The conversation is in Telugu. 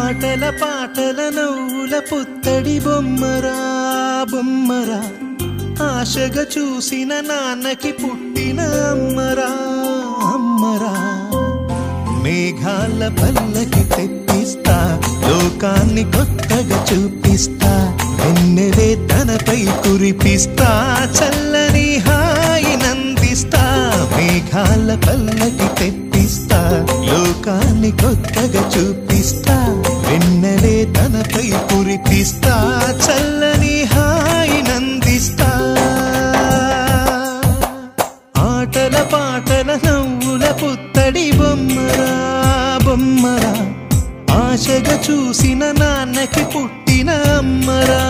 ఆటల పాటల నవ్వుల పుత్తడి బొమ్మరా బొమ్మరా ఆశగా చూసిన నాన్నకి పుట్టిన అమ్మరా అమ్మరా మేఘాల పల్లకి తెప్పిస్తా లోకాన్ని కొత్తగా చూపిస్తా వెన్నెలే తనపై కురిపిస్తా చల్లని హాయి నందిస్తా మేఘాల పల్లకి తెప్పిస్తా లోకాన్ని కొత్తగా చూపిస్తా వెన్నెలే తనపై కురిపిస్తా చల్లని హాయి నందిస్తా ఆటల పాటల నవ్వుల పుత్తడి బొమ్మరా బొమ్మరా ఆశగా చూసిన నాన్నకి పుట్టిన అమ్మరా